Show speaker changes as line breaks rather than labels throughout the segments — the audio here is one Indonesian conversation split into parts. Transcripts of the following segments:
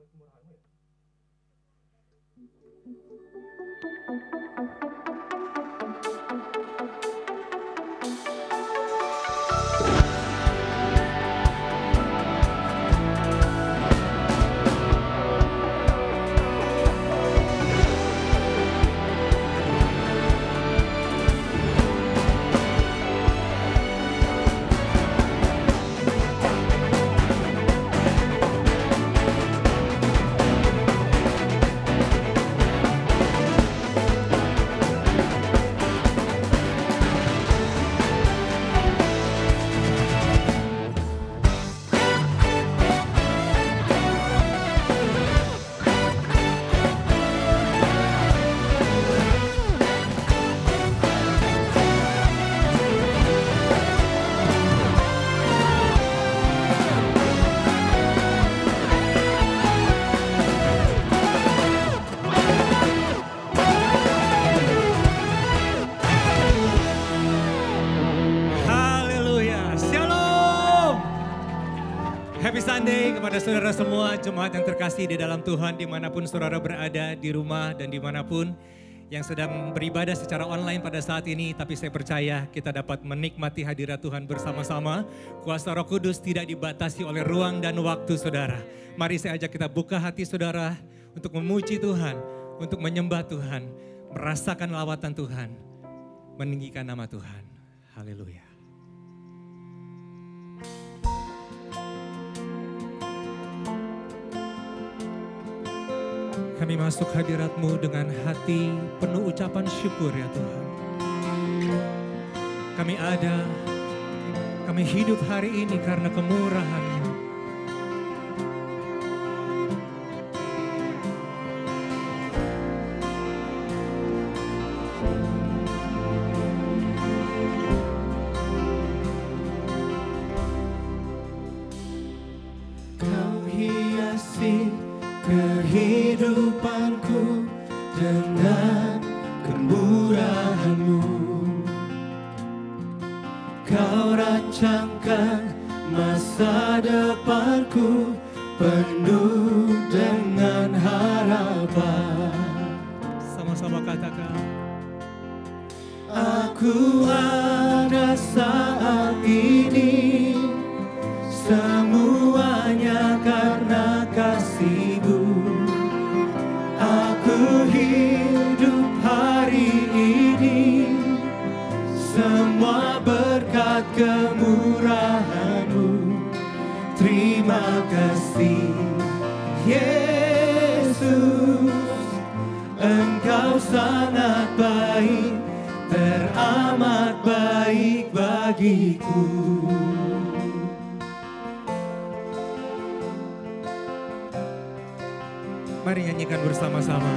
oleh kemurahan-Mu ya.
Happy Sunday kepada saudara semua, jemaat yang terkasih di dalam Tuhan, dimanapun saudara berada, di rumah dan dimanapun yang sedang beribadah secara online pada saat ini. Tapi saya percaya kita dapat menikmati hadirat Tuhan bersama-sama. Kuasa Roh Kudus tidak dibatasi oleh ruang dan waktu saudara. Mari saya ajak kita buka hati saudara untuk memuji Tuhan, untuk menyembah Tuhan, merasakan lawatan Tuhan, meninggikan nama Tuhan. Haleluya. Kami masuk hadirat-Mu dengan hati penuh ucapan syukur ya Tuhan. Kami hidup hari ini karena kemurahan-Mu.
Kau hiasi kehidupanku dengan kemurahan-Mu. Kau rancangkan masa depanku penuh dengan harapan.
Sama-sama katakan.
Aku ada saat ini, semuanya karena kasih-Mu. Aku hidup hari ini, semua berkat kemurahan-Mu. Terima kasih Yesus, Engkau sangat baik, teramat baik bagiku.
Mari nyanyikan bersama-sama.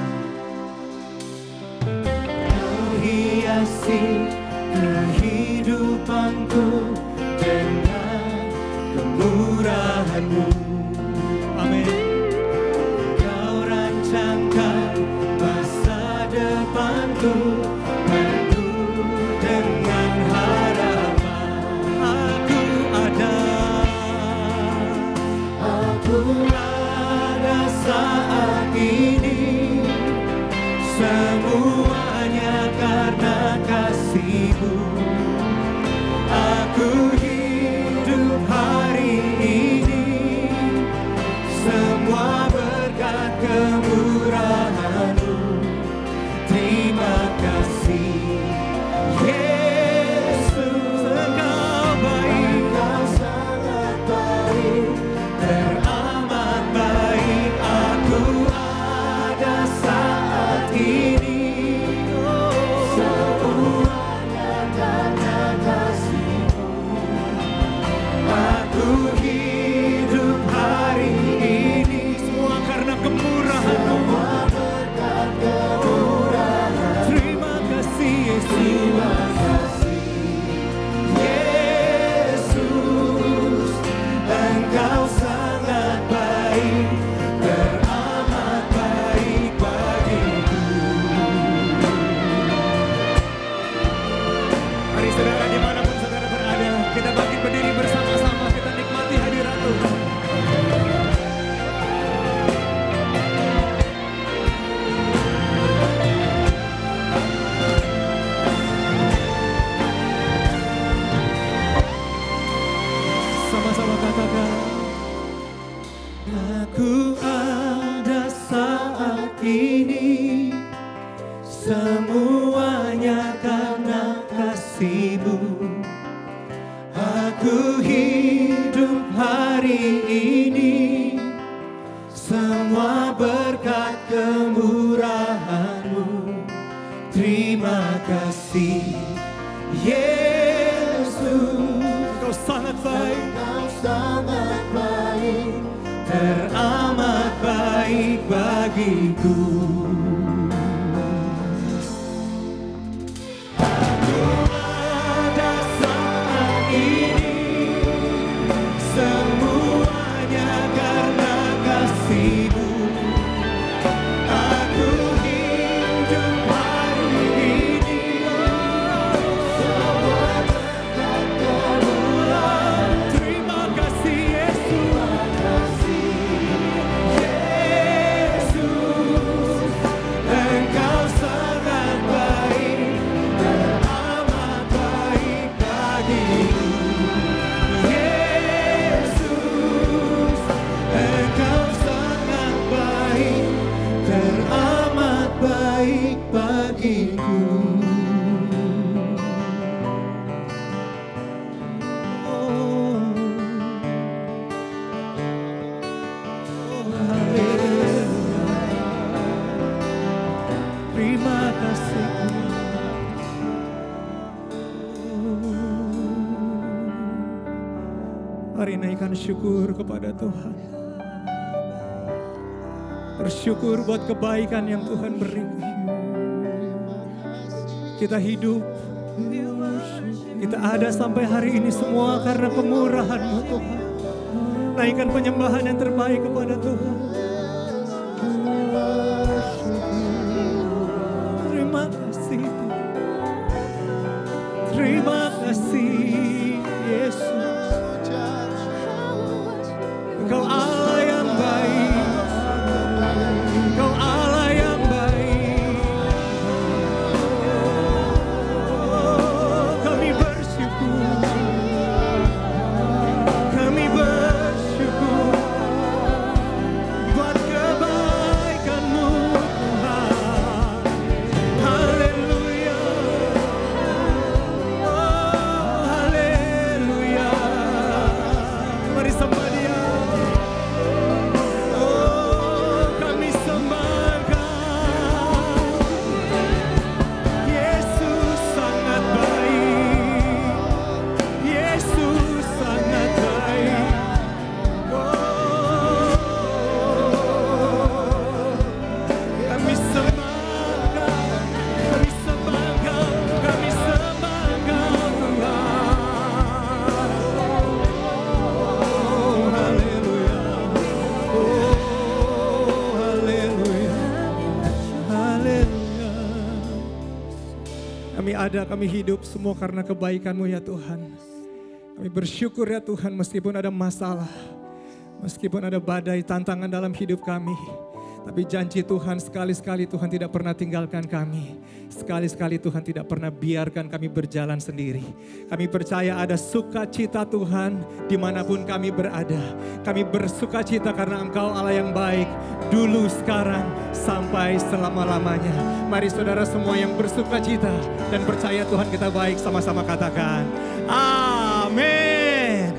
Kau hiasi kehidupanku dengan kemurahan-Mu.
Amin.
Kau rancangkan masa depanku penuh dengan harapan. Aku ada saat ini, semuanya karena kasih-Mu. Aku hidup hari ini, semua berkat kemurahan-Mu. Terima kasih Yesus, Engkau baik, Engkau sangat baik, teramat baik. Aku ada saat ini,
Sama-sama katakan. Aku ada saat ini, semuanya karena kasih-Mu. Aku hidup hari ini, semua berkat kemurahan-Mu. Terima kasih Yesus. Kau sangat baik, Kau sangat baik, teramat baik bagiku. Aku ada saat ini, semuanya karena kasih-Mu. Aku hidup hari ini, semua berkat kemurahan. Terima kasih Yesus. Yesus, Engkau sangat baik, teramat baik bagiku. Yesus, Engkau sangat baik, teramat baik bagiku. Oh, haleluya. Terima kasih Tuhan. Mari naikkan syukur kepada Tuhan. Bersyukur buat kebaikan yang Tuhan berikan. Kita hidup, kita ada sampai hari ini semua karena kemurahan-Mu Tuhan. Naikkan penyembahan yang terbaik kepada Tuhan. Terima kasih Tuhan. Terima kasih Yesus. Engkau Allah yang baik. Engkau Allah yang baik. Oh, kami bersyukur. Kami bersyukur buat kebaikan-Mu Tuhan. Haleluya. Oh, haleluya. Mari sembah Dia. Oh, kami sembahkan. Yesus sangat baik. Yesus sangat baik. Oh, kami sembahkan. Kami sembahkan. Kami sembahkan Tuhan. Oh, haleluya. Oh, haleluya. Haleluya. Kami ada, kami hidup semua karena kebaikan-Mu ya Tuhan. Kami bersyukur ya Tuhan meskipun ada masalah, meskipun ada badai tantangan dalam hidup kami. Tapi janji Tuhan sekali-sekali Tuhan tidak pernah tinggalkan kami. Sekali-sekali Tuhan tidak pernah biarkan kami berjalan sendiri. Kami percaya ada sukacita Tuhan dimanapun kami berada. Kami bersukacita karena Engkau Allah yang baik. Dulu, sekarang, sampai selama-lamanya. Mari saudara semua yang bersukacita dan percaya Tuhan kita baik, sama-sama katakan amin.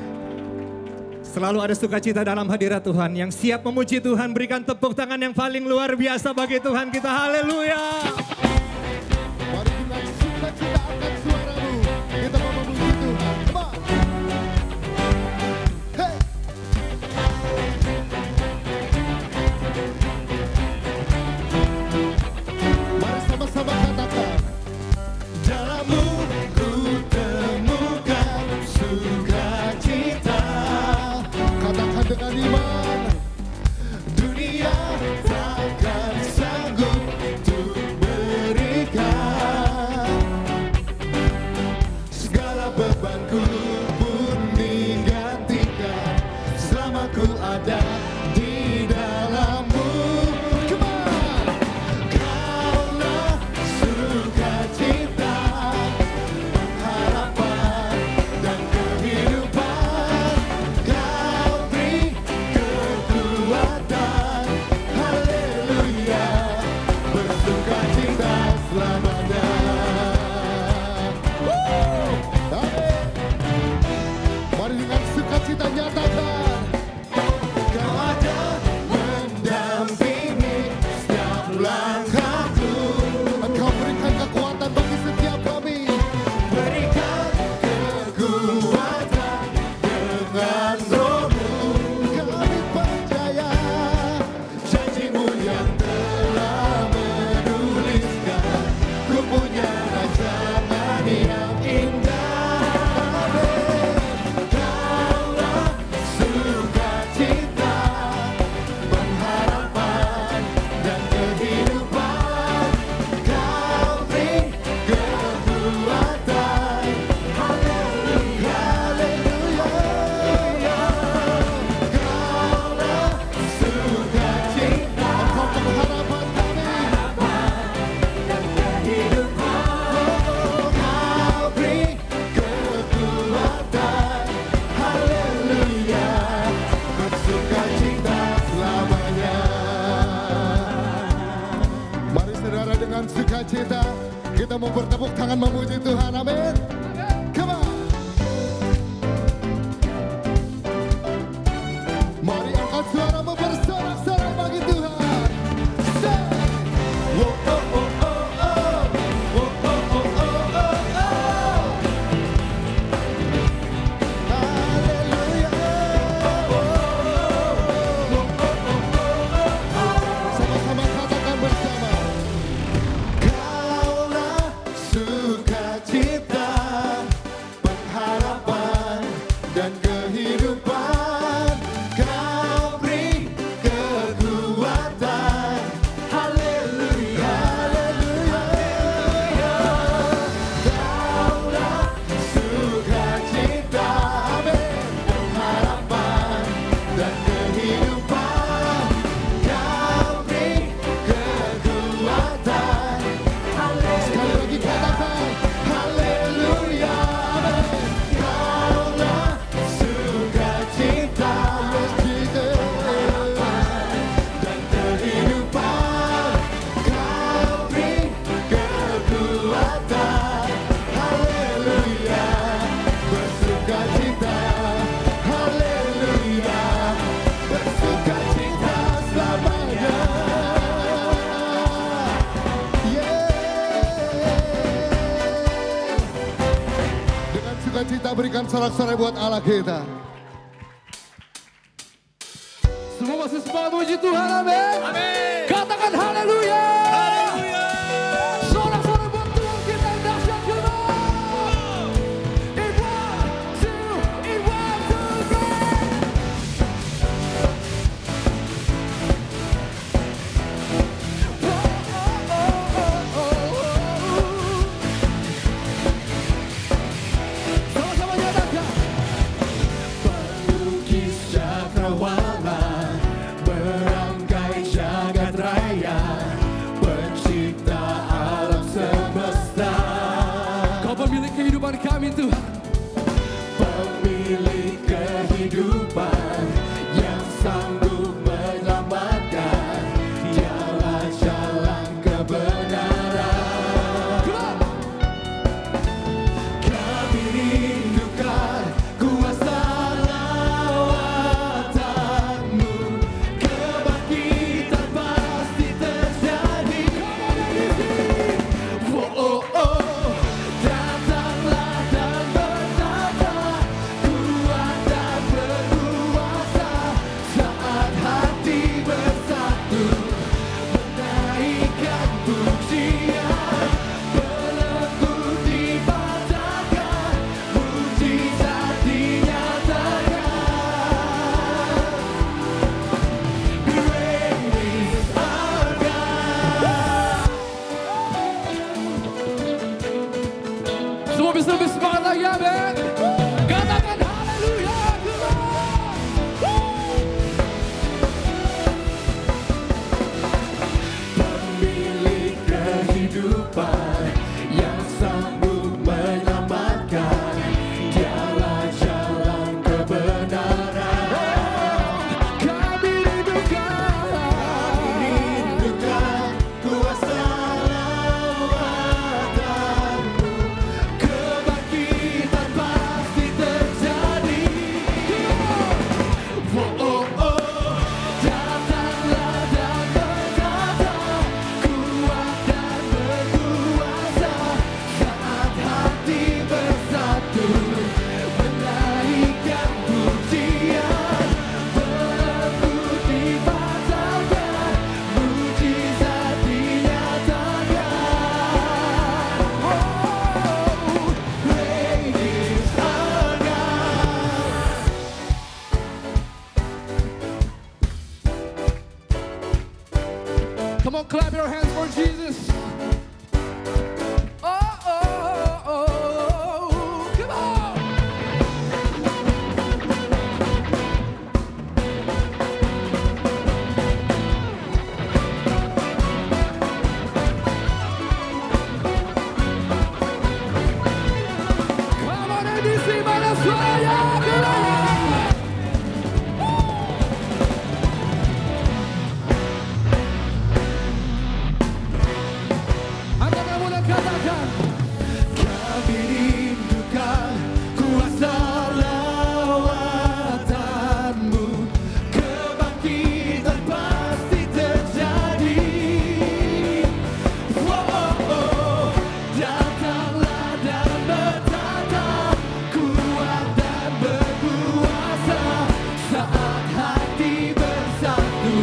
Selalu ada sukacita dalam hadirat Tuhan. Yang siap memuji Tuhan, berikan tepuk tangan yang paling luar biasa bagi Tuhan kita. Haleluya.
Mari kita sukacita akan suara-Mu. Kita mau memuji Tuhan. Come on. Hey. Mari sama-sama katakan.
Dalam-Mu ku temukan sukacita.
Katakan dengan iman.
Dunia takkan sanggup untuk berikan. Segala bebanku pun digantikan selama ku ada di dalam-Mu.
Come on.
Kaulah sukacita, pengharapan dan kehidupan.
Katakan memuji Tuhan, amin. Come on. Mari angkat suaramu bersorak-sorak bagi Tuhan. Say. Wo, oh, oh, oh, oh. Wo, oh, oh, oh, oh, oh. Haleluya. Wo, oh, oh, oh, oh. Sama-sama katakan bersama. Kaulah sukacita, pengharapan dan kehidupan. Kau beri kekuatan. Haleluya, haleluya. Kaulah sukacita, amin, pengharapan dan kehidupan. Kau beri kekuatan. Sekali lagi katakan haleluya, amin. Kaulah sukacita, pengharapan dan kehidupan. Kau beri kekuatan. Haleluya, bersukacita. Haleluya, bersukacita selamanya. Dengan sukacita berikan sorak-sorai buat Allah kita. Semua masih semangat memuji Tuhan, amin.
Amin.
Katakan haleluya.
Haleluya.
Sorak-sorai buat Tuhan kita yang dahsyat, come on. In one, two, three. Sama-sama nyatakan. Pelukis cakrawala, berangkai jagat raya, pencipta alam semesta. Kau pemilik kehidupan kami, Tuhan. Pemilik kehidupan yang sanggup menyelamatkan. Dialah jalan kebenaran. Kami rindukan kuasa lawatan-Mu. Kebangkitan pasti terjadi. Oh, oh, oh. Datanglah dan bertata, kuat dan berkuasa. Saat hati bersatu, menaikkan pujian. Belenggu dipatahkan, mujizat dinyatakan. Great is our God. Semua bisa lebih semangat lagi, amin. Katakan haleluya, pemilik kehidupan yang sanggup menyelamatkan. Dialah jalan kebenaran. Kami rindukan kuasa lawatan-Mu. Kebangkitan pasti terjadi. Oh, oh, oh. Datanglah dan berkata, kuat dan berkuasa. Saat hati bersatu, menaikkan pujian. Belenggu dipatahkan, mujizat dinyatakan. Oh, great is our God. Come on, clap your hands for Jesus. Oh, oh, oh, oh. Come on. Come on, NDC, mana suaranya? Come on.
hati bersatu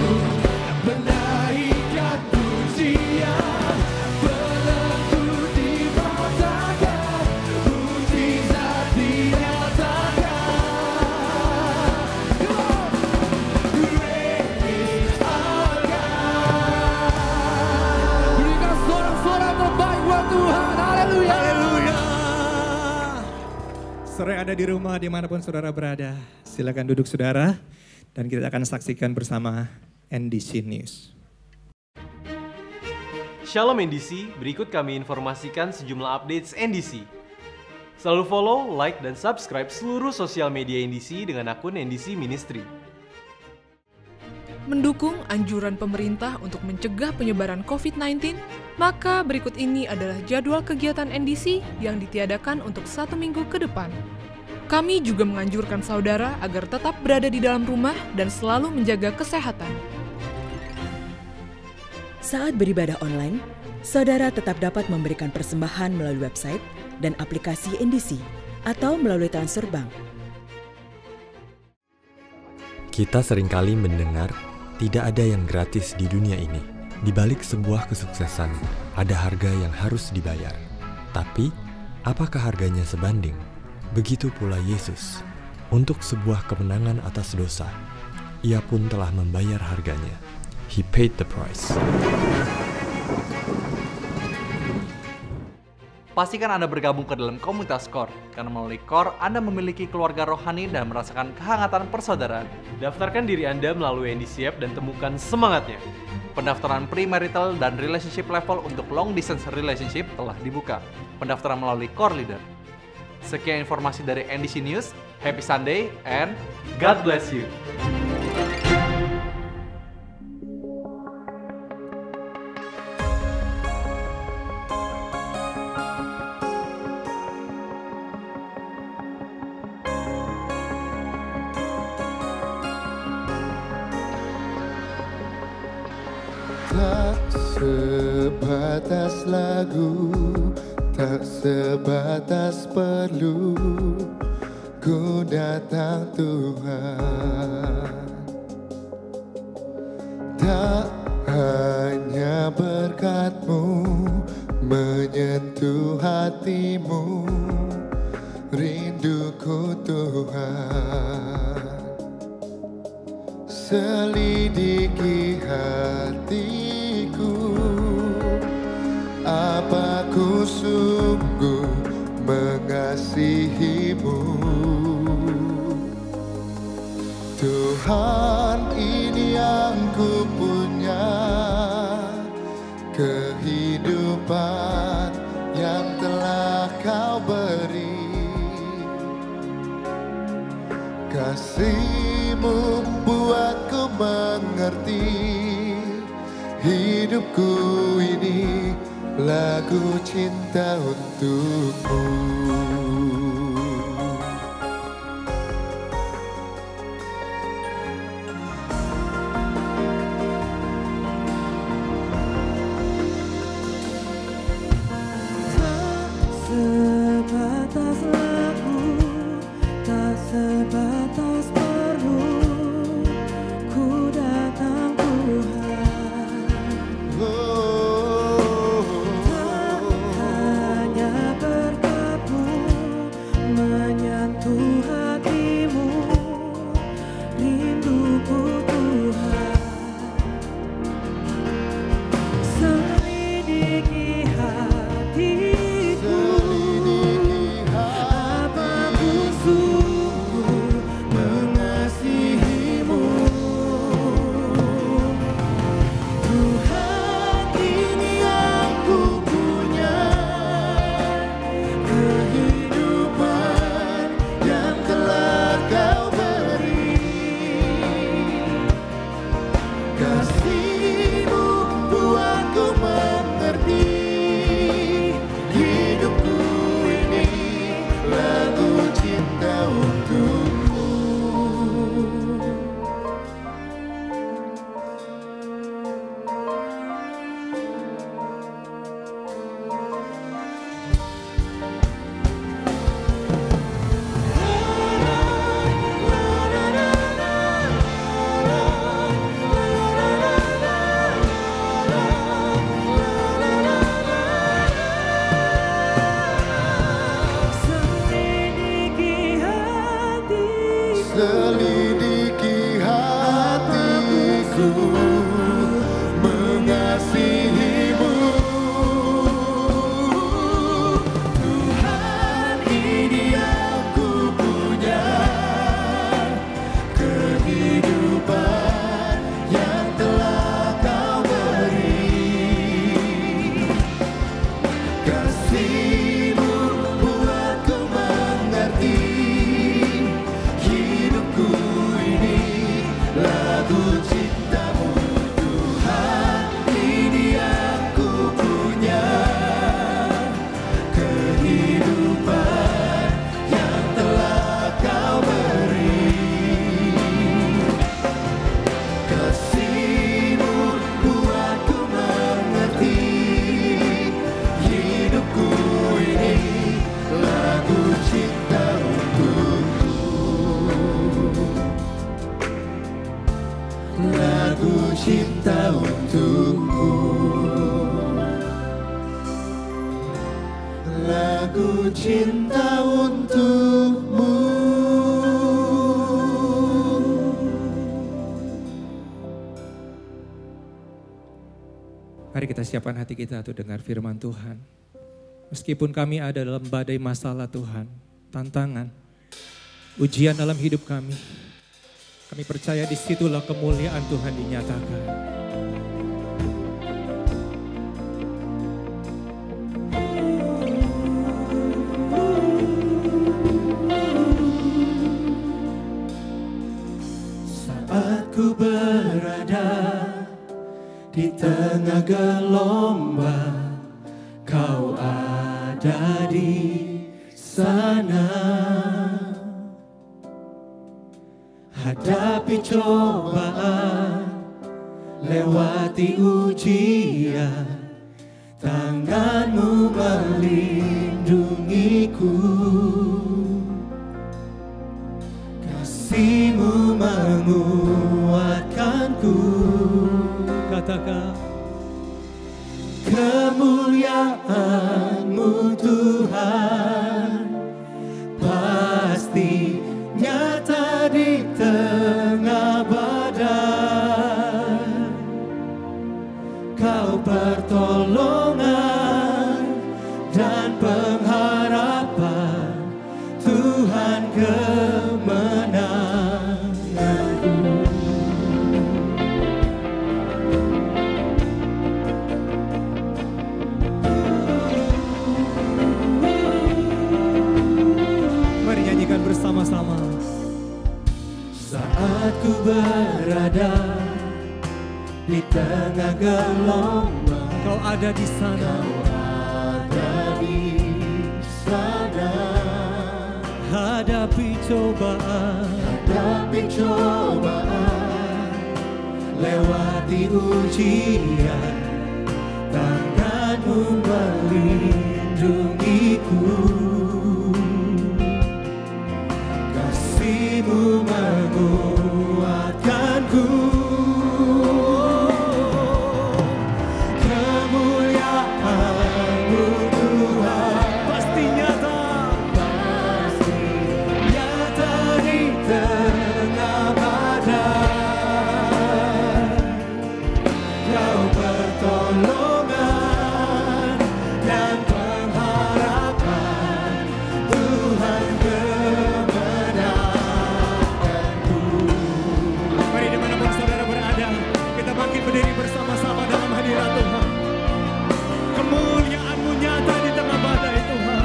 menaikkan pujian, belenggu dipatahkan, mujizat dinyatakan. Great is our God.
Berikan sorak-sorak terbaik buat Tuhan. Haleluya.
Saudara ada di rumah dimanapun saudara berada, silakan duduk saudara dan kita akan saksikan bersama NDC News.
Shalom NDC, berikut kami informasikan sejumlah updates NDC. Selalu follow, like, dan subscribe seluruh sosial media NDC dengan akun NDC Ministry.
Mendukung anjuran pemerintah untuk mencegah penyebaran COVID-19, maka berikut ini adalah jadwal kegiatan NDC yang ditiadakan untuk 1 minggu ke depan. Kami juga menganjurkan saudara agar tetap berada di dalam rumah dan selalu menjaga kesehatan.
Saat beribadah online, saudara tetap dapat memberikan persembahan melalui website dan aplikasi NDC atau melalui transfer bank.
Kita seringkali mendengar tidak ada yang gratis di dunia ini. Di balik sebuah kesuksesan, ada harga yang harus dibayar. Tapi, apakah harganya sebanding? Begitu pula Yesus. Untuk sebuah kemenangan atas dosa, Ia pun telah membayar harganya. He paid the price.
Pastikan Anda bergabung ke dalam komunitas KOR, karena melalui KOR Anda memiliki keluarga rohani dan merasakan kehangatan persaudaraan. Daftarkan diri Anda melalui NDC App dan temukan semangatnya. Pendaftaran premarital dan relationship level untuk long distance relationship telah dibuka. Pendaftaran melalui KOR Leader. Sekian informasi dari NDC News. Happy Sunday and God bless you.
Tak sebatas lagu, tak sebatas perlu, ku datang Tuhan. Tak hanya berkat-Mu menyentuh hatimu, rinduku Tuhan. Selidiki hatiku, apa ku sungguh mengasihi-Mu. Tuhan, ini yang ku punya, kehidupan yang telah Kau beri. Kasih-Mu buatku mengerti, hidupku ini lagu cinta untuk-Mu.
Sebatas lagu, tak sebatas perlu, ku datang Tuhan. Tak hanya berkat-Mu
lagu cintamu Tuhan, ini yang ku punya, kehidupan yang telah kau beri. Kasih-Mu buatku mengerti, hidupku ini lagu cinta untukmu, lagu cinta untukmu, lagu cinta untukmu.
Mari kita siapkan hati kita untuk dengar firman Tuhan. Meskipun kami ada dalam badai masalah Tuhan, tantangan, ujian dalam hidup kami percaya disitulah kemuliaan Tuhan dinyatakan.
Saat ku berada di tengah gelombang, kau ada di sana. Hadapi cobaan, lewati ujian, tangan-Mu melindungiku, kasih-Mu menguatkanku.
Katakan,
kemuliaan-Mu Tuhan pasti nyata di tengah badai. Kau pertolongan dan pengharapan, Tuhan kemenanganku.
mari nyanyikan bersama-sama.
Saat ku berada di tengah gelombang,
Kau ada di sana.
ada di sana.
Hadapi cobaan,
Hadapi cobaan, lewati ujian, tangan-Mu melindungiku, kasih-Mu menguatkanku. Kemuliaan-Mu Tuhan
pasti nyata.
nyata di tengah badai. Kau pertolongan dan pengharapan, Tuhan kemenanganku.
Mari dimanapun saudara berada, kita bangkit berdiri bersama-sama dalam hadirat Tuhan. Kemuliaan-Mu nyata di tengah badai Tuhan.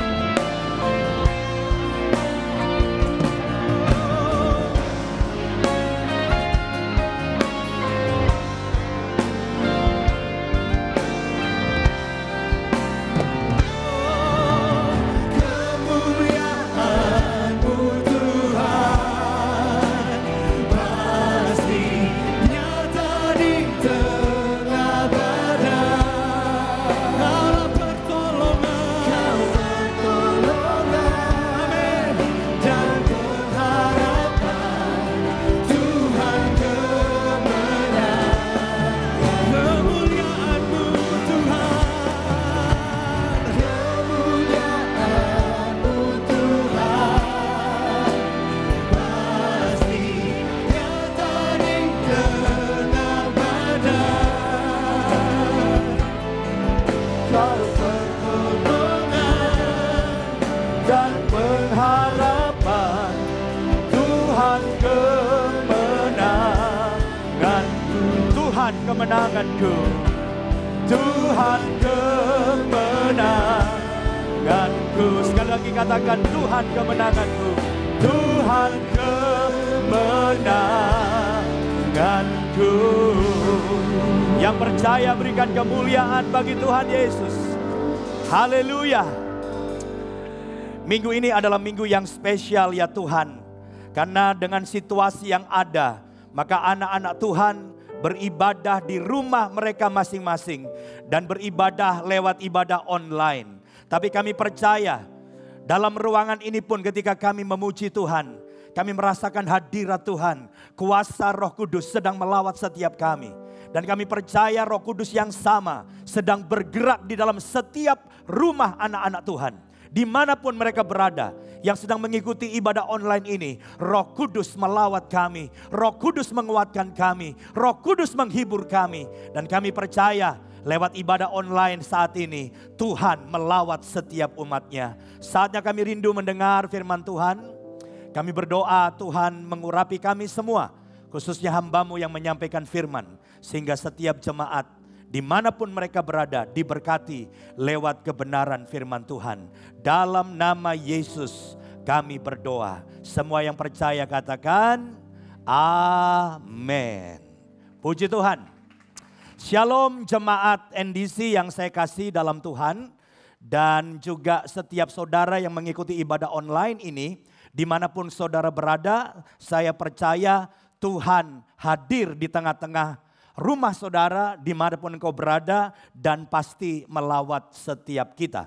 Kemuliaan-Mu Tuhan pasti nyata di tengah badai. Kau pertolongan, amin, dan pengharapan, Tuhan kemenangan. Kemuliaan-Mu Tuhan, kemuliaan-Mu Tuhan pasti nyata di tengah badai. Kau pertolongan dan pengharapan, Tuhan kemenanganku. Tuhan kemenanganku, Tuhan kemenanganku. Sekali lagi katakan, Tuhan kemenanganku, Tuhan kemenanganku.
denganku. Yang percaya berikan kemuliaan bagi Tuhan Yesus. Haleluya. Minggu ini adalah minggu yang spesial ya Tuhan. Karena dengan situasi yang ada, maka anak-anak Tuhan beribadah di rumah mereka masing-masing. Dan beribadah lewat ibadah online. Tapi kami percaya dalam ruangan ini pun ketika kami memuji Tuhan, kami merasakan hadirat Tuhan. Kuasa Roh Kudus sedang melawat setiap kami. Dan kami percaya Roh Kudus yang sama sedang bergerak di dalam setiap rumah anak-anak Tuhan. Dimanapun mereka berada, yang sedang mengikuti ibadah online ini, Roh Kudus melawat kami, Roh Kudus menguatkan kami, Roh Kudus menghibur kami. Dan kami percaya lewat ibadah online saat ini, Tuhan melawat setiap umatnya. Saatnya kami rindu mendengar firman Tuhan. Kami berdoa Tuhan mengurapi kami semua, khususnya hamba-Mu yang menyampaikan firman. Sehingga setiap jemaat dimanapun mereka berada diberkati lewat kebenaran firman Tuhan. Dalam nama Yesus kami berdoa. Semua yang percaya katakan amin. Puji Tuhan. Shalom jemaat NDC yang saya kasih dalam Tuhan. Dan juga setiap saudara yang mengikuti ibadah online ini. Dimanapun saudara berada, saya percaya Tuhan hadir di tengah-tengah rumah saudara dimanapun engkau berada dan pasti melawat setiap kita.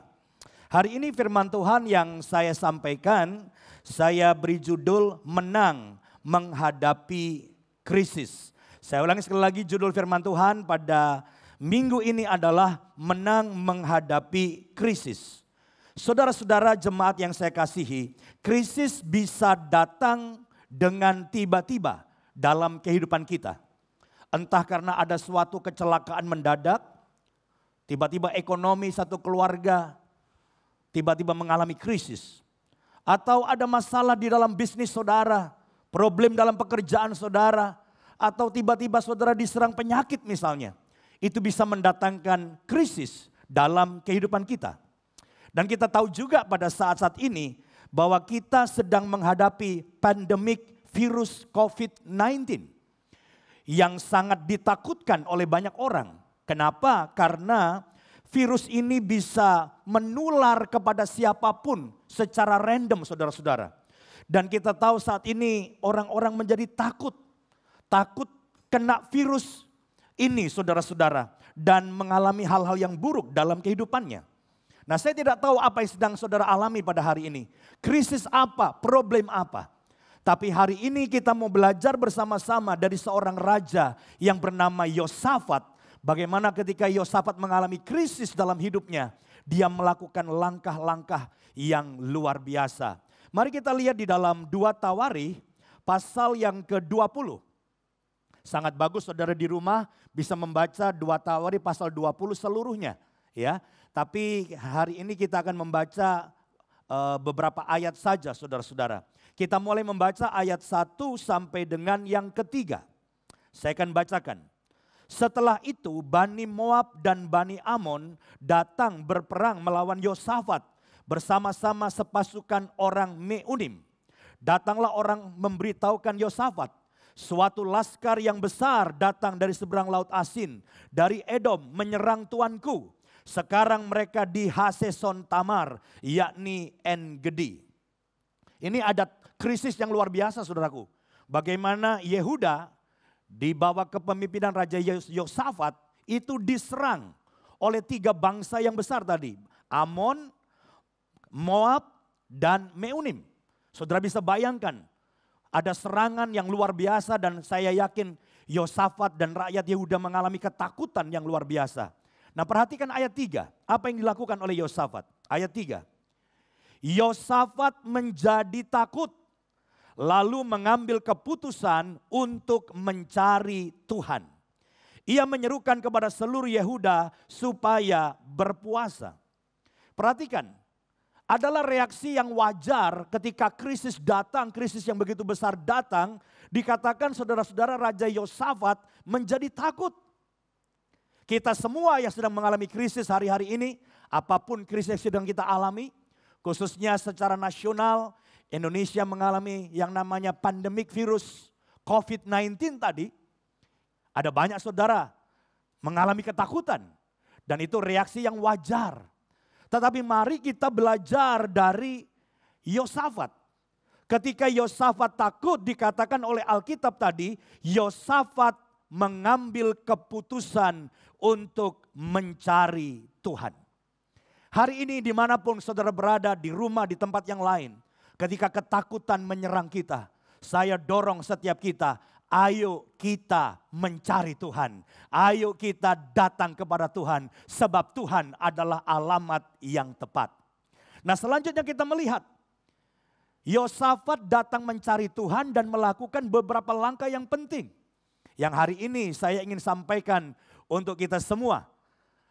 Hari ini firman Tuhan yang saya sampaikan, saya beri judul Menang Menghadapi Krisis. Saya ulangi sekali lagi judul firman Tuhan pada minggu ini adalah Menang Menghadapi Krisis. Saudara-saudara jemaat yang saya kasihi, krisis bisa datang dengan tiba-tiba dalam kehidupan kita. Entah karena ada suatu kecelakaan mendadak, tiba-tiba ekonomi satu keluarga tiba-tiba mengalami krisis. Atau ada masalah di dalam bisnis saudara, problem dalam pekerjaan saudara, atau tiba-tiba saudara diserang penyakit misalnya. Itu bisa mendatangkan krisis dalam kehidupan kita. Dan kita tahu juga pada saat-saat ini bahwa kita sedang menghadapi pandemik virus COVID-19. Yang sangat ditakutkan oleh banyak orang. Kenapa? Karena virus ini bisa menular kepada siapapun secara random saudara-saudara. Dan kita tahu saat ini orang-orang menjadi takut. Takut kena virus ini saudara-saudara. Dan mengalami hal-hal yang buruk dalam kehidupannya. Nah saya tidak tahu apa yang sedang saudara alami pada hari ini. Krisis apa? Problem apa? Tapi hari ini kita mau belajar bersama-sama dari seorang raja yang bernama Yosafat. Bagaimana ketika Yosafat mengalami krisis dalam hidupnya, dia melakukan langkah-langkah yang luar biasa. Mari kita lihat di dalam 2 Tawarikh pasal yang ke-20. Sangat bagus saudara di rumah bisa membaca 2 Tawarikh pasal 20 seluruhnya. Ya, tapi hari ini kita akan membaca beberapa ayat saja saudara-saudara. Kita mulai membaca ayat 1 sampai dengan yang ketiga. Saya akan bacakan. Setelah itu Bani Moab dan Bani Amon datang berperang melawan Yosafat bersama-sama sepasukan orang Meunim. Datanglah orang memberitahukan Yosafat, suatu laskar yang besar datang dari seberang laut Asin, dari Edom menyerang tuanku. Sekarang mereka di Haseson Tamar, yakni En-Gedi. Ini ada krisis yang luar biasa saudaraku. Bagaimana Yehuda di bawah kepemimpinan Raja Yosafat itu diserang oleh 3 bangsa yang besar tadi. Amon, Moab, dan Meunim. Saudara bisa bayangkan ada serangan yang luar biasa dan saya yakin Yosafat dan rakyat Yehuda mengalami ketakutan yang luar biasa. Nah perhatikan ayat 3. Apa yang dilakukan oleh Yosafat? Ayat 3. Yosafat menjadi takut. Lalu mengambil keputusan untuk mencari Tuhan. Ia menyerukan kepada seluruh Yehuda supaya berpuasa. Perhatikan. Adalah reaksi yang wajar ketika krisis datang, krisis yang begitu besar datang. Dikatakan saudara-saudara Raja Yosafat menjadi takut. Kita semua yang sedang mengalami krisis hari-hari ini, apapun krisis yang sedang kita alami, khususnya secara nasional, Indonesia mengalami yang namanya pandemik virus COVID-19 tadi. Ada banyak saudara mengalami ketakutan. Dan itu reaksi yang wajar. Tetapi mari kita belajar dari Yosafat. Ketika Yosafat takut, dikatakan oleh Alkitab tadi, Yosafat mengambil keputusan untuk mencari Tuhan. Hari ini dimanapun saudara berada, di rumah, di tempat yang lain, ketika ketakutan menyerang kita, saya dorong setiap kita, ayo kita mencari Tuhan. Ayo kita datang kepada Tuhan, sebab Tuhan adalah alamat yang tepat. Nah, selanjutnya kita melihat Yosafat datang mencari Tuhan dan melakukan beberapa langkah yang penting. Yang hari ini saya ingin sampaikan untuk kita semua.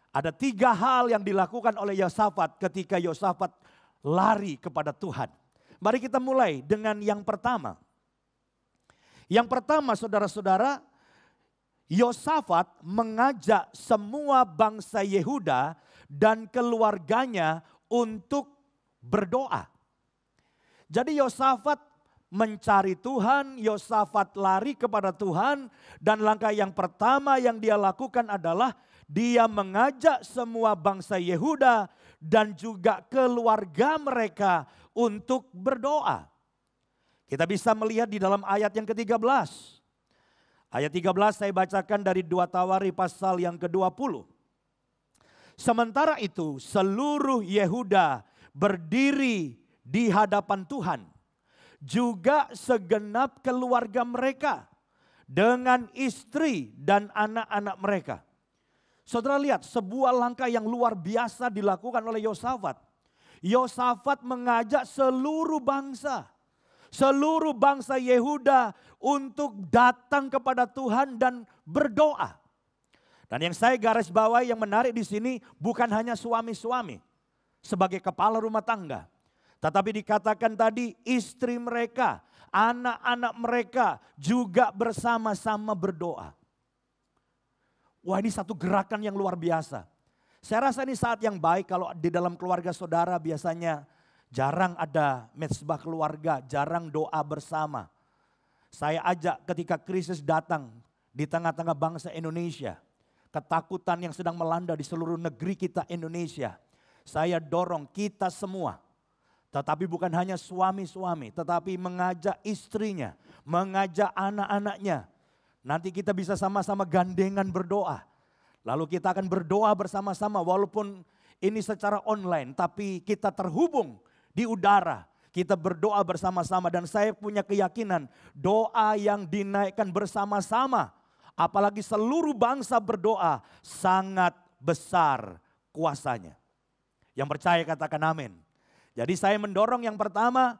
Ada 3 hal yang dilakukan oleh Yosafat ketika Yosafat lari kepada Tuhan. Mari kita mulai dengan yang pertama. Yang pertama, saudara-saudara, Yosafat mengajak semua bangsa Yehuda dan keluarganya untuk berdoa. Jadi Yosafat mencari Tuhan, Yosafat lari kepada Tuhan, dan langkah yang pertama yang dia lakukan adalah dia mengajak semua bangsa Yehuda dan juga keluarga mereka untuk berdoa. Kita bisa melihat di dalam ayat yang ke-13. Ayat 13 saya bacakan dari 2 Tawari pasal yang ke-20. Sementara itu seluruh Yehuda berdiri di hadapan Tuhan, juga segenap keluarga mereka dengan istri dan anak-anak mereka. Saudara lihat, sebuah langkah yang luar biasa dilakukan oleh Yosafat. Yosafat mengajak seluruh bangsa Yehuda untuk datang kepada Tuhan dan berdoa. Dan yang saya garis bawahi yang menarik di sini bukan hanya suami-suami sebagai kepala rumah tangga. Tetapi dikatakan tadi istri mereka, anak-anak mereka juga bersama-sama berdoa. Wah, ini satu gerakan yang luar biasa. Saya rasa ini saat yang baik kalau di dalam keluarga saudara biasanya jarang ada mezbah keluarga, jarang doa bersama. Saya ajak ketika krisis datang di tengah-tengah bangsa Indonesia, ketakutan yang sedang melanda di seluruh negeri kita Indonesia. Saya dorong kita semua, tetapi bukan hanya suami-suami, tetapi mengajak istrinya, mengajak anak-anaknya. Nanti kita bisa sama-sama gandengan berdoa. Lalu kita akan berdoa bersama-sama walaupun ini secara online, tapi kita terhubung di udara. Kita berdoa bersama-sama dan saya punya keyakinan doa yang dinaikkan bersama-sama, apalagi seluruh bangsa berdoa, sangat besar kuasanya. Yang percaya katakan amin. Jadi saya mendorong yang pertama,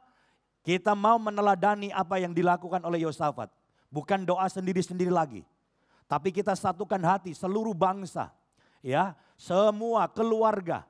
kita mau meneladani apa yang dilakukan oleh Yosafat. Bukan doa sendiri-sendiri lagi. Tapi kita satukan hati seluruh bangsa. Ya, semua keluarga,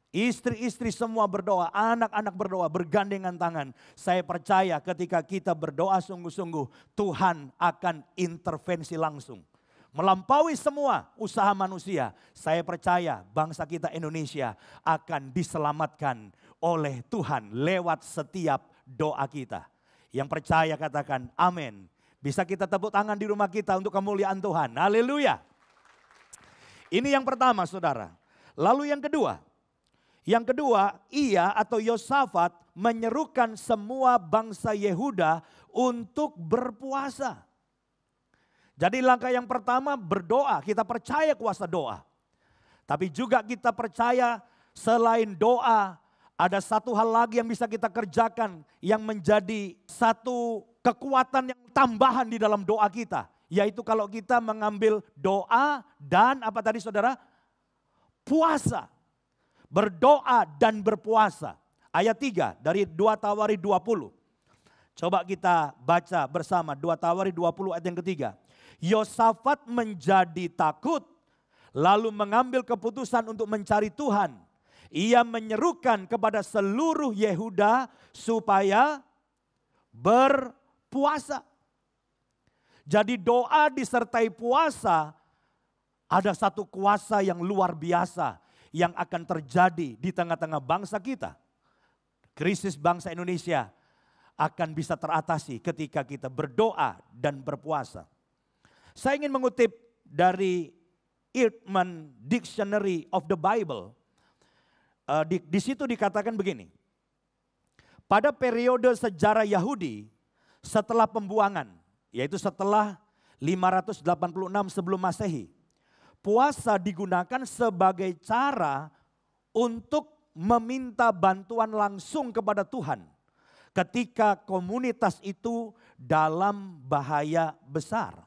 istri-istri semua berdoa, anak-anak berdoa, bergandengan tangan. Saya percaya ketika kita berdoa sungguh-sungguh, Tuhan akan intervensi langsung. Melampaui semua usaha manusia. Saya percaya bangsa kita Indonesia akan diselamatkan oleh Tuhan lewat setiap doa kita. Yang percaya katakan amin. Bisa kita tepuk tangan di rumah kita untuk kemuliaan Tuhan. Haleluya. Ini yang pertama saudara. Lalu yang kedua. Yang kedua, ia atau Yosafat menyerukan semua bangsa Yehuda untuk berpuasa. Jadi langkah yang pertama berdoa, kita percaya kuasa doa. Tapi juga kita percaya selain doa, ada satu hal lagi yang bisa kita kerjakan yang menjadi satu kekuatan yang tambahan di dalam doa kita. Yaitu kalau kita mengambil doa dan apa tadi saudara? Puasa. Berdoa dan berpuasa. Ayat 3 dari 2 Tawari 20. Coba kita baca bersama 2 Tawari 20 ayat yang ketiga. Yosafat menjadi takut lalu mengambil keputusan untuk mencari Tuhan. Ia menyerukan kepada seluruh Yehuda supaya berpuasa. Jadi doa disertai puasa ada satu kuasa yang luar biasa yang akan terjadi di tengah-tengah bangsa kita. Krisis bangsa Indonesia akan bisa teratasi ketika kita berdoa dan berpuasa. Saya ingin mengutip dari Eerdman Dictionary of the Bible. Di situ dikatakan begini. Pada periode sejarah Yahudi setelah pembuangan, yaitu setelah 586 sebelum Masehi, puasa digunakan sebagai cara untuk meminta bantuan langsung kepada Tuhan ketika komunitas itu dalam bahaya besar.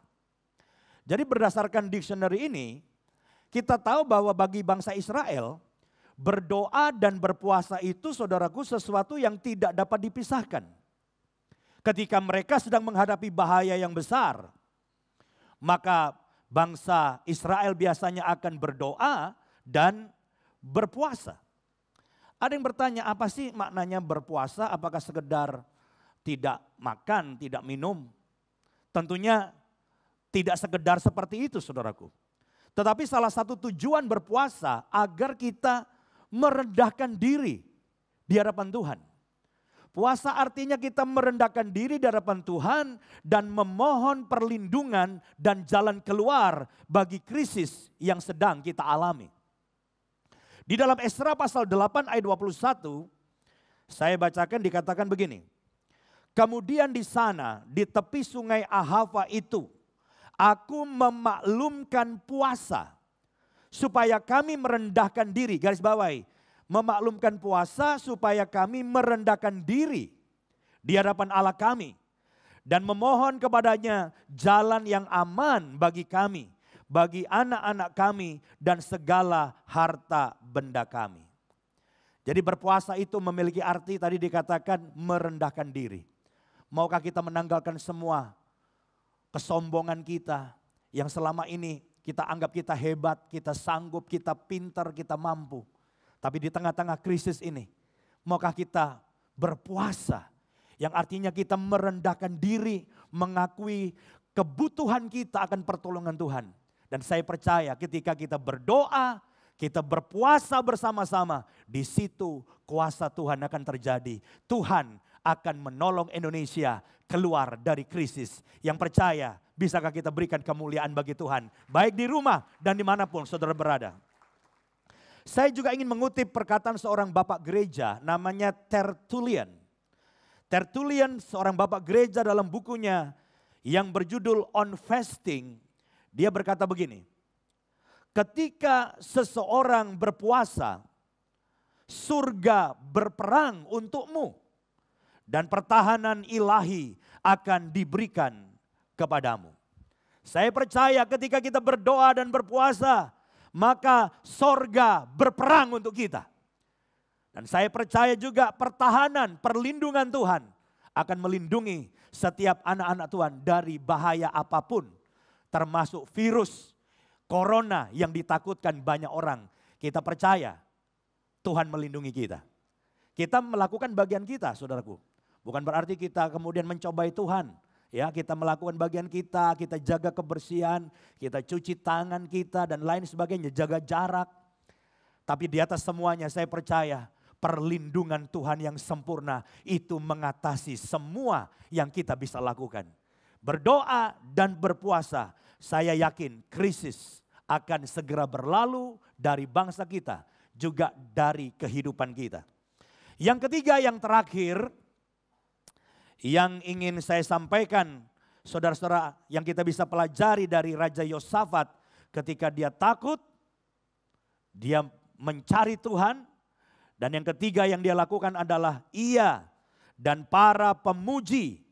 Jadi berdasarkan dictionary ini, kita tahu bahwa bagi bangsa Israel, berdoa dan berpuasa itu saudaraku sesuatu yang tidak dapat dipisahkan. Ketika mereka sedang menghadapi bahaya yang besar, maka bangsa Israel biasanya akan berdoa dan berpuasa. Ada yang bertanya, apa sih maknanya berpuasa? Apakah sekedar tidak makan, tidak minum? Tentunya tidak sekedar seperti itu saudaraku. Tetapi salah satu tujuan berpuasa agar kita merendahkan diri di hadapan Tuhan. Puasa artinya kita merendahkan diri di hadapan Tuhan dan memohon perlindungan dan jalan keluar bagi krisis yang sedang kita alami. Di dalam Esra pasal 8 ayat 21, saya bacakan dikatakan begini. Kemudian di sana, di tepi sungai Ahava itu, aku memaklumkan puasa supaya kami merendahkan diri. Garis bawahi, memaklumkan puasa supaya kami merendahkan diri di hadapan Allah kami. Dan memohon kepadanya jalan yang aman bagi kami, bagi anak-anak kami dan segala harta benda kami. Jadi berpuasa itu memiliki arti tadi dikatakan merendahkan diri. Maukah kita menanggalkan semua kesombongan kita yang selama ini kita anggap kita hebat, kita sanggup, kita pintar, kita mampu. Tapi di tengah-tengah krisis ini, maukah kita berpuasa yang artinya kita merendahkan diri, mengakui kebutuhan kita akan pertolongan Tuhan. Dan saya percaya ketika kita berdoa, kita berpuasa bersama-sama, di situ kuasa Tuhan akan terjadi. Tuhan akan menolong Indonesia keluar dari krisis. Yang percaya, bisakah kita berikan kemuliaan bagi Tuhan, baik di rumah dan dimanapun saudara berada. Saya juga ingin mengutip perkataan seorang bapak gereja namanya Tertullian. Tertullian seorang bapak gereja dalam bukunya yang berjudul On Fasting, dia berkata begini. Ketika seseorang berpuasa, surga berperang untukmu dan pertahanan ilahi akan diberikan kepadamu. Saya percaya ketika kita berdoa dan berpuasa, maka sorga berperang untuk kita. Dan saya percaya juga pertahanan, perlindungan Tuhan akan melindungi setiap anak-anak Tuhan dari bahaya apapun. Termasuk virus corona yang ditakutkan banyak orang. Kita percaya Tuhan melindungi kita. Kita melakukan bagian kita saudaraku. Bukan berarti kita kemudian mencobai Tuhan. Ya, kita melakukan bagian kita jaga kebersihan, kita cuci tangan kita dan lain sebagainya, jaga jarak. Tapi di atas semuanya saya percaya perlindungan Tuhan yang sempurna itu mengatasi semua yang kita bisa lakukan. Berdoa dan berpuasa, saya yakin krisis akan segera berlalu dari bangsa kita, juga dari kehidupan kita. Yang ketiga, yang terakhir, yang ingin saya sampaikan, saudara-saudara, yang kita bisa pelajari dari Raja Yosafat ketika dia takut, dia mencari Tuhan, dan yang ketiga yang dia lakukan adalah ia dan para pemuji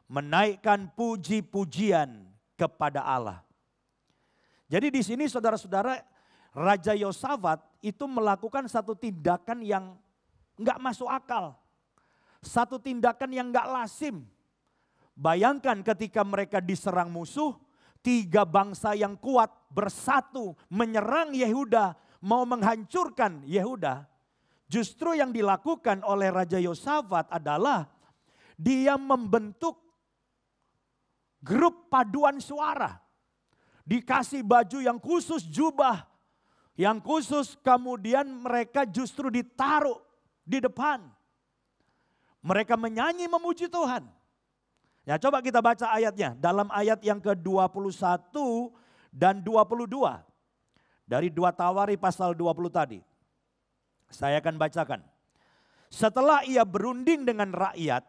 menaikkan puji-pujian kepada Allah. Jadi di sini saudara-saudara, Raja Yosafat itu melakukan satu tindakan yang enggak masuk akal. Satu tindakan yang enggak lazim. Bayangkan ketika mereka diserang musuh, 3 bangsa yang kuat bersatu menyerang Yehuda, mau menghancurkan Yehuda. Justru yang dilakukan oleh Raja Yosafat adalah dia membentuk grup paduan suara. Dikasih baju yang khusus, jubah yang khusus, kemudian mereka justru ditaruh di depan. Mereka menyanyi memuji Tuhan. Ya, coba kita baca ayatnya. Dalam ayat yang ke-21 dan 22. Dari 2 Tawari pasal 20 tadi. Saya akan bacakan. Setelah ia berunding dengan rakyat,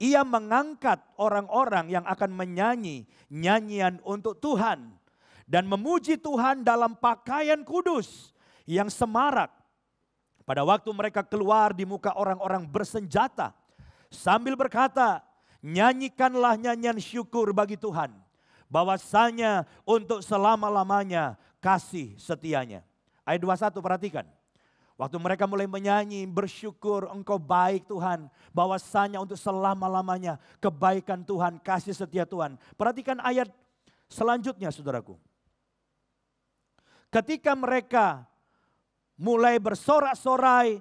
ia mengangkat orang-orang yang akan menyanyi nyanyian untuk Tuhan. Dan memuji Tuhan dalam pakaian kudus yang semarak. Pada waktu mereka keluar di muka orang-orang bersenjata. Sambil berkata, nyanyikanlah nyanyian syukur bagi Tuhan. Bahwasanya untuk selama-lamanya kasih setianya. Ayat 21 perhatikan. Waktu mereka mulai menyanyi, bersyukur engkau baik Tuhan. Bahwasanya untuk selama-lamanya kebaikan Tuhan, kasih setia Tuhan. Perhatikan ayat selanjutnya saudaraku. Ketika mereka mulai bersorak-sorai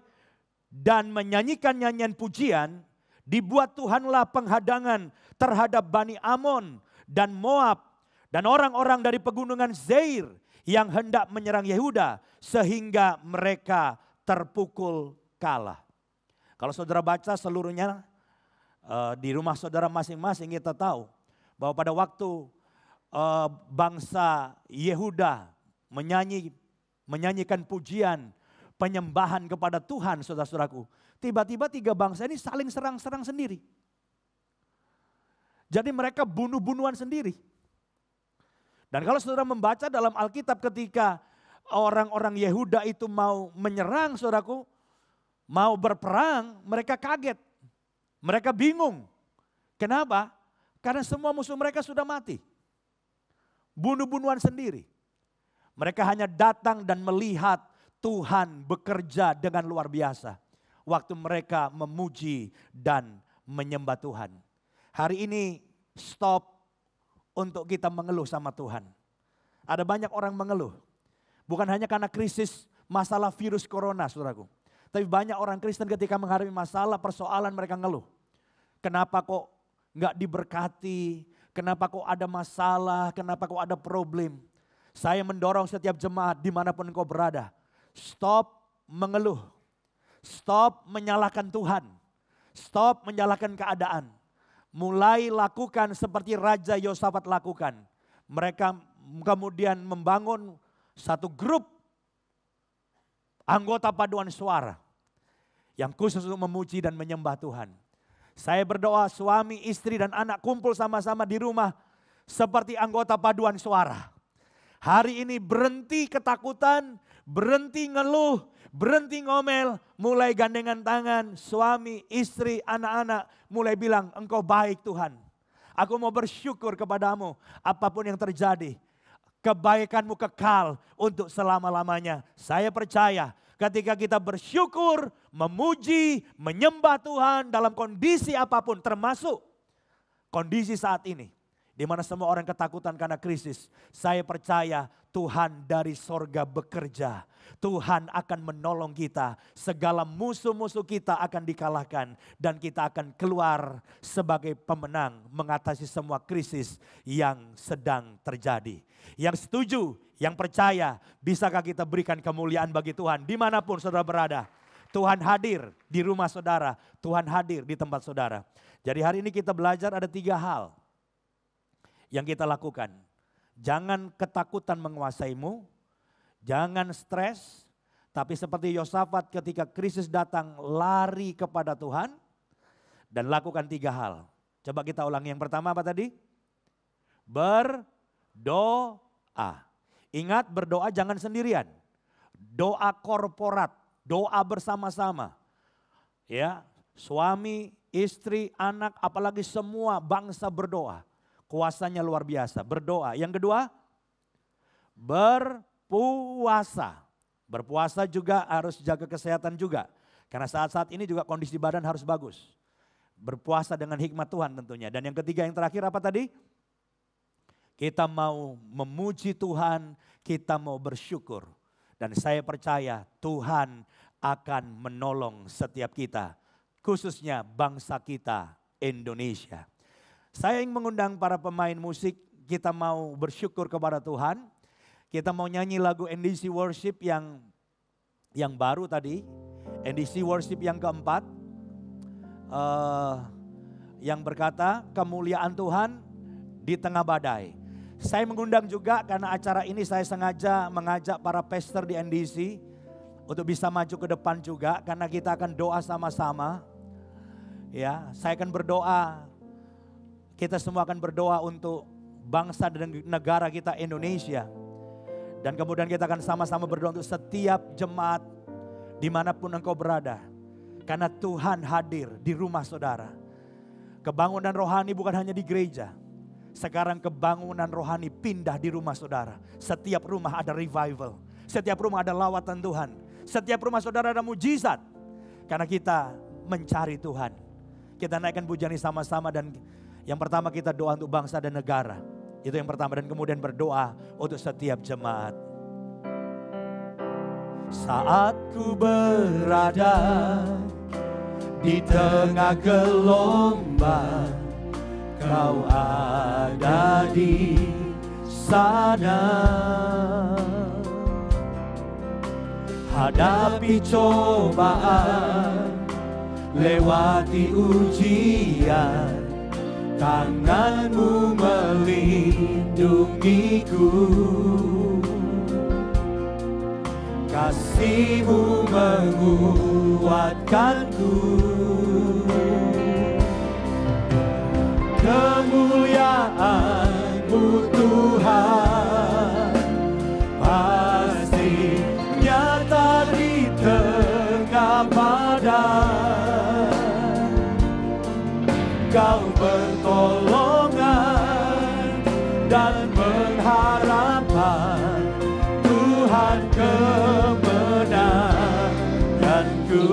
dan menyanyikan nyanyian pujian, dibuat Tuhanlah penghadangan terhadap Bani Amon dan Moab dan orang-orang dari pegunungan Seir yang hendak menyerang Yehuda sehingga mereka terpukul kalah. Kalau saudara baca seluruhnya di rumah saudara masing-masing, kita tahu bahwa pada waktu bangsa Yehuda menyanyikan pujian penyembahan kepada Tuhan, saudara-saudaraku, tiba-tiba 3 bangsa ini saling serang-serang sendiri. Jadi mereka bunuh-bunuhan sendiri. Dan kalau saudara membaca dalam Alkitab ketika orang-orang Yehuda itu mau menyerang saudaraku, mau berperang, mereka kaget. Mereka bingung. Kenapa? Karena semua musuh mereka sudah mati. Bunuh-bunuhan sendiri. Mereka hanya datang dan melihat Tuhan bekerja dengan luar biasa. Waktu mereka memuji dan menyembah Tuhan. Hari ini stop untuk kita mengeluh sama Tuhan. Ada banyak orang mengeluh. Bukan hanya karena krisis masalah virus corona, saudaraku. Tapi banyak orang Kristen ketika menghadapi masalah, persoalan mereka ngeluh. Kenapa kok nggak diberkati? Kenapa kok ada masalah? Kenapa kok ada problem? Saya mendorong setiap jemaat dimanapun engkau berada. Stop mengeluh. Stop menyalahkan Tuhan. Stop menyalahkan keadaan. Mulai lakukan seperti Raja Yosafat lakukan. Mereka kemudian membangun satu grup anggota paduan suara yang khusus untuk memuji dan menyembah Tuhan. Saya berdoa suami, istri dan anak kumpul sama-sama di rumah seperti anggota paduan suara. Hari ini berhenti ketakutan, berhenti ngeluh, berhenti ngomel, mulai gandengan tangan, suami, istri, anak-anak, mulai bilang, engkau baik Tuhan. Aku mau bersyukur kepadamu, apapun yang terjadi, kebaikanmu kekal untuk selama-lamanya. Saya percaya ketika kita bersyukur, memuji, menyembah Tuhan dalam kondisi apapun, termasuk kondisi saat ini. Di mana semua orang ketakutan karena krisis. Saya percaya Tuhan dari sorga bekerja. Tuhan akan menolong kita. Segala musuh-musuh kita akan dikalahkan. Dan kita akan keluar sebagai pemenang mengatasi semua krisis yang sedang terjadi. Yang setuju, yang percaya, bisakah kita berikan kemuliaan bagi Tuhan dimanapun saudara berada. Tuhan hadir di rumah saudara. Tuhan hadir di tempat saudara. Jadi hari ini kita belajar ada 3 hal yang kita lakukan. Jangan ketakutan menguasaimu, jangan stres, tapi seperti Yosafat ketika krisis datang lari kepada Tuhan dan lakukan 3 hal. Coba kita ulangi, yang pertama apa tadi? Berdoa. Ingat, berdoa jangan sendirian. Doa korporat, doa bersama-sama. Ya, suami, istri, anak, apalagi semua bangsa berdoa. Kuasanya luar biasa, berdoa. Yang kedua, berpuasa. Berpuasa juga harus jaga kesehatan juga. Karena saat-saat ini juga kondisi badan harus bagus. Berpuasa dengan hikmat Tuhan tentunya. Dan yang ketiga, yang terakhir apa tadi? Kita mau memuji Tuhan, kita mau bersyukur. Dan saya percaya Tuhan akan menolong setiap kita. Khususnya bangsa kita, Indonesia. Saya ingin mengundang para pemain musik, kita mau bersyukur kepada Tuhan. Kita mau nyanyi lagu NDC Worship yang baru tadi. NDC Worship yang keempat. yang berkata kemuliaan Tuhan di tengah badai. Saya mengundang juga karena acara ini saya sengaja mengajak para pastor di NDC untuk bisa maju ke depan juga karena kita akan doa sama-sama. Ya, saya akan berdoa. Kita semua akan berdoa untuk bangsa dan negara kita Indonesia. Dan kemudian kita akan sama-sama berdoa untuk setiap jemaat dimanapun engkau berada. Karena Tuhan hadir di rumah saudara. Kebangunan rohani bukan hanya di gereja. Sekarang kebangunan rohani pindah di rumah saudara. Setiap rumah ada revival. Setiap rumah ada lawatan Tuhan. Setiap rumah saudara ada mujizat. Karena kita mencari Tuhan. Kita naikkan pujian ini sama-sama dan yang pertama kita doa untuk bangsa dan negara. Itu yang pertama dan kemudian berdoa untuk setiap jemaat. Saat ku berada di tengah gelombang, Kau ada di sana. Hadapi cobaan, lewati ujian, tanganmu melindungiku, kasihmu menguatkanku. Kemuliaan-Mu Tuhan pasti nyata di tengah badai. Kau pertolongan dan pengharapan, Tuhan kemenanganku.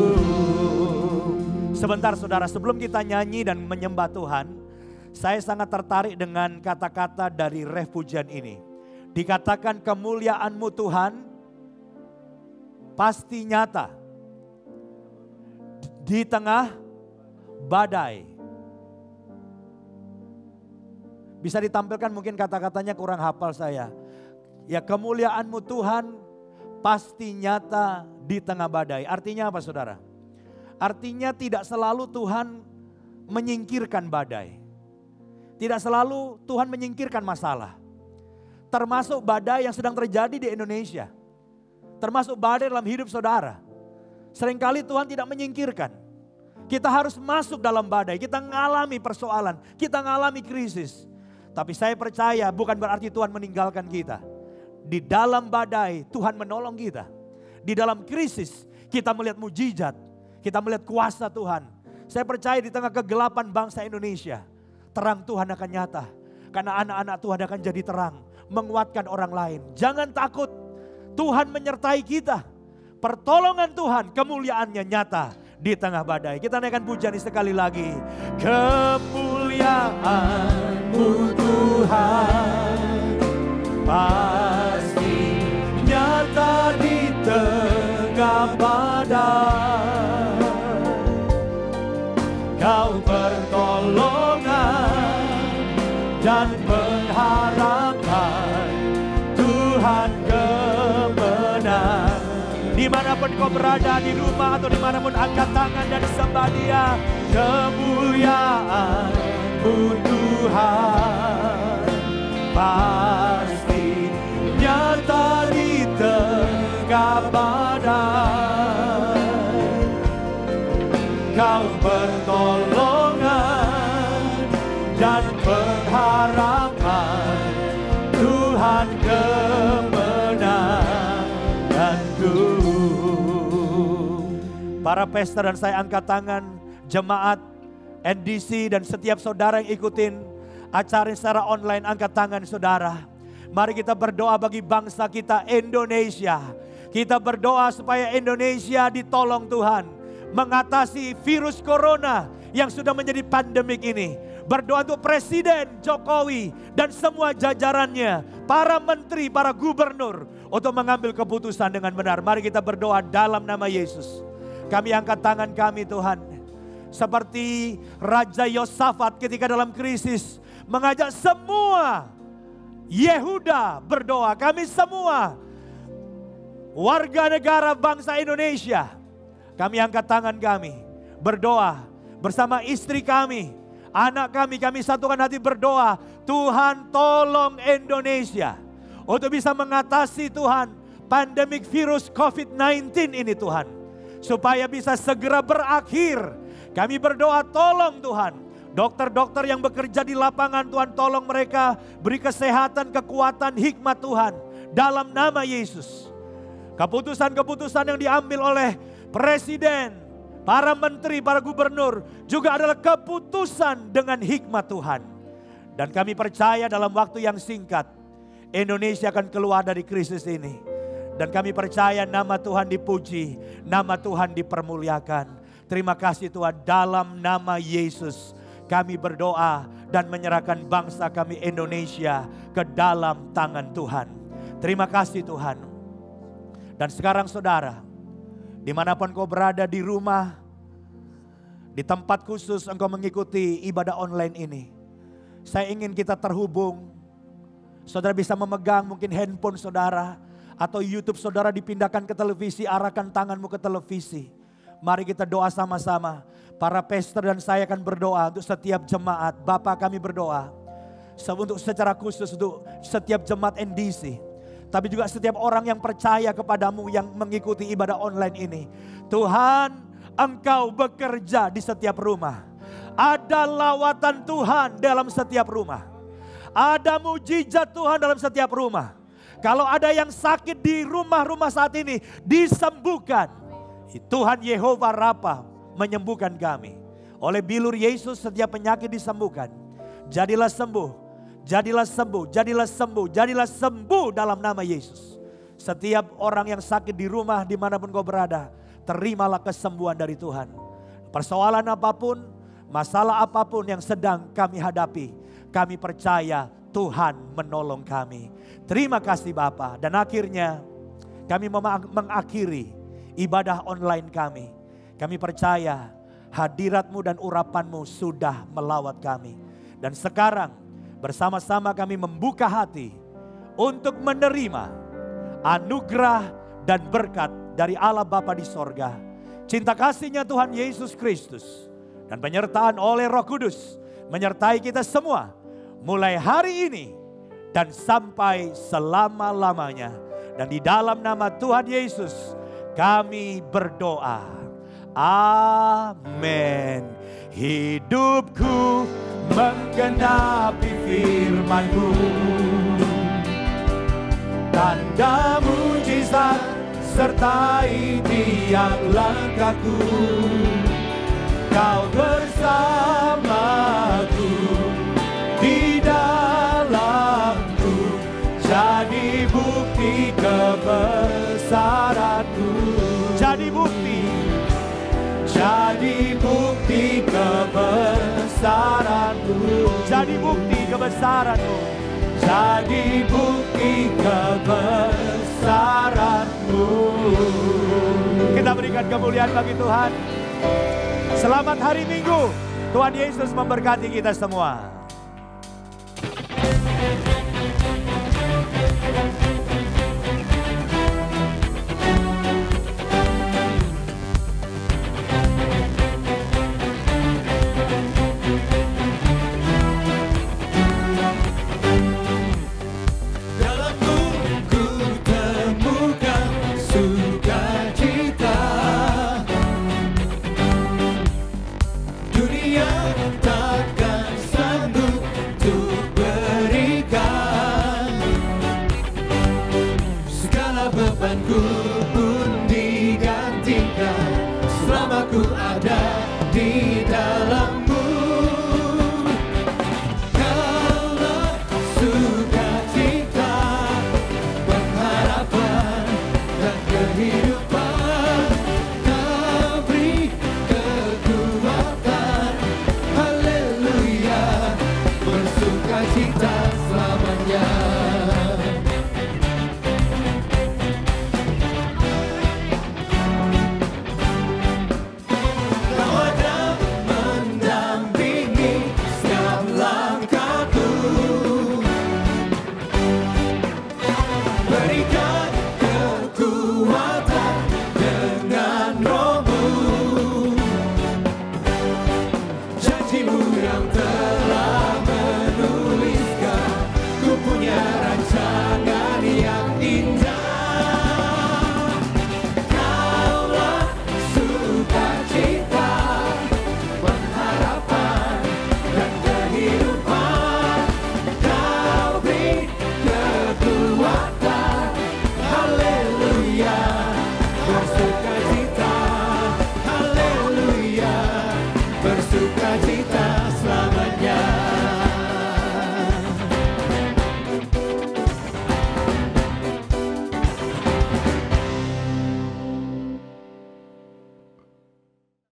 Sebentar saudara, sebelum kita nyanyi dan menyembah Tuhan, saya sangat tertarik dengan kata-kata dari ref pujian ini. Dikatakan kemuliaan-Mu Tuhan pasti nyata di tengah badai. Bisa ditampilkan mungkin kata-katanya kurang hafal saya. Ya, kemuliaan-Mu Tuhan pasti nyata di tengah badai. Artinya apa saudara? Artinya tidak selalu Tuhan menyingkirkan badai. Tidak selalu Tuhan menyingkirkan masalah. Termasuk badai yang sedang terjadi di Indonesia. Termasuk badai dalam hidup saudara. Seringkali Tuhan tidak menyingkirkan. Kita harus masuk dalam badai. Kita mengalami persoalan. Kita mengalami krisis. Tapi saya percaya bukan berarti Tuhan meninggalkan kita. Di dalam badai Tuhan menolong kita. Di dalam krisis kita melihat mujizat. Kita melihat kuasa Tuhan. Saya percaya di tengah kegelapan bangsa Indonesia, terang Tuhan akan nyata. Karena anak-anak Tuhan akan jadi terang. Menguatkan orang lain. Jangan takut. Tuhan menyertai kita. Pertolongan Tuhan, kemuliaannya nyata di tengah badai. Kita naikkan pujian ini sekali lagi. Kemuliaan-Mu Tuhan pasti nyata di tengah badai. Kau pertolongan dan pengharapan, Tuhan kemenangan. Dimanapun kau berada, di rumah atau dimanapun, angkat tangan dan sembah Dia. Kemuliaan-Mu Tuhan pasti nyata di tengah badai. Kau pertolongan dan pengharapan, Tuhan kemenanganku. Para pastor dan saya angkat tangan, jemaat NDC dan setiap saudara yang ikutin acara secara online, angkat tangan saudara. Mari kita berdoa bagi bangsa kita Indonesia. Kita berdoa supaya Indonesia ditolong Tuhan mengatasi virus corona yang sudah menjadi pandemik ini. Berdoa untuk Presiden Jokowi dan semua jajarannya, para menteri, para gubernur untuk mengambil keputusan dengan benar. Mari kita berdoa dalam nama Yesus. Kami angkat tangan kami Tuhan. Seperti Raja Yosafat ketika dalam krisis mengajak semua Yehuda berdoa. Kami semua warga negara bangsa Indonesia, kami angkat tangan kami berdoa bersama istri kami, Anak kami satukan hati berdoa, Tuhan tolong Indonesia untuk bisa mengatasi Tuhan pandemik virus COVID-19 ini Tuhan. Supaya bisa segera berakhir. Kami berdoa tolong Tuhan. Dokter-dokter yang bekerja di lapangan Tuhan tolong mereka beri kesehatan, kekuatan, hikmat Tuhan. Dalam nama Yesus. Keputusan-keputusan yang diambil oleh Presiden, para menteri, para gubernur juga adalah keputusan dengan hikmat Tuhan. Dan kami percaya dalam waktu yang singkat Indonesia akan keluar dari krisis ini. Dan kami percaya nama Tuhan dipuji, nama Tuhan dipermuliakan. Terima kasih Tuhan, dalam nama Yesus kami berdoa dan menyerahkan bangsa kami Indonesia ke dalam tangan Tuhan. Terima kasih Tuhan. Dan sekarang saudara, dimanapun kau berada di rumah, di tempat khusus engkau mengikuti ibadah online ini. Saya ingin kita terhubung. Saudara bisa memegang mungkin handphone saudara. Atau YouTube saudara dipindahkan ke televisi, arahkan tanganmu ke televisi. Mari kita doa sama-sama. Para pastor dan saya akan berdoa untuk setiap jemaat. Bapa kami berdoa. Untuk secara khusus untuk setiap jemaat NDC. Tapi juga setiap orang yang percaya kepadamu yang mengikuti ibadah online ini. Tuhan, Engkau bekerja di setiap rumah. Ada lawatan Tuhan dalam setiap rumah. Ada mujizat Tuhan dalam setiap rumah. Kalau ada yang sakit di rumah-rumah saat ini, disembuhkan. Tuhan Yehova Rafa menyembuhkan kami. Oleh bilur Yesus setiap penyakit disembuhkan. Jadilah sembuh. Jadilah sembuh, jadilah sembuh, jadilah sembuh dalam nama Yesus. Setiap orang yang sakit di rumah dimanapun kau berada, terimalah kesembuhan dari Tuhan. Persoalan apapun, masalah apapun yang sedang kami hadapi, kami percaya Tuhan menolong kami. Terima kasih Bapa. Dan akhirnya kami mengakhiri ibadah online kami. Kami percaya hadirat-Mu dan urapan-Mu sudah melawat kami. Dan sekarang bersama-sama kami membuka hati untuk menerima anugerah dan berkat dari Allah Bapa di sorga. Cinta kasih-Nya Tuhan Yesus Kristus dan penyertaan oleh Roh Kudus menyertai kita semua mulai hari ini dan sampai selama-lamanya. Dan di dalam nama Tuhan Yesus kami berdoa. Amin. Hidupku menggenapi firman-Mu, tanda mujizat sertai tiap langkahku. Kau bersamaku di dalamku, jadi bukti kebesaran-Mu. Jadi bukti, jadi bukti kebesaran-Mu. Jadi bukti kebesaran-Mu. Jadi bukti kebesaran-Mu. Kita berikan kemuliaan bagi Tuhan. Selamat hari Minggu. Tuhan Yesus memberkati kita semua.
Bebanku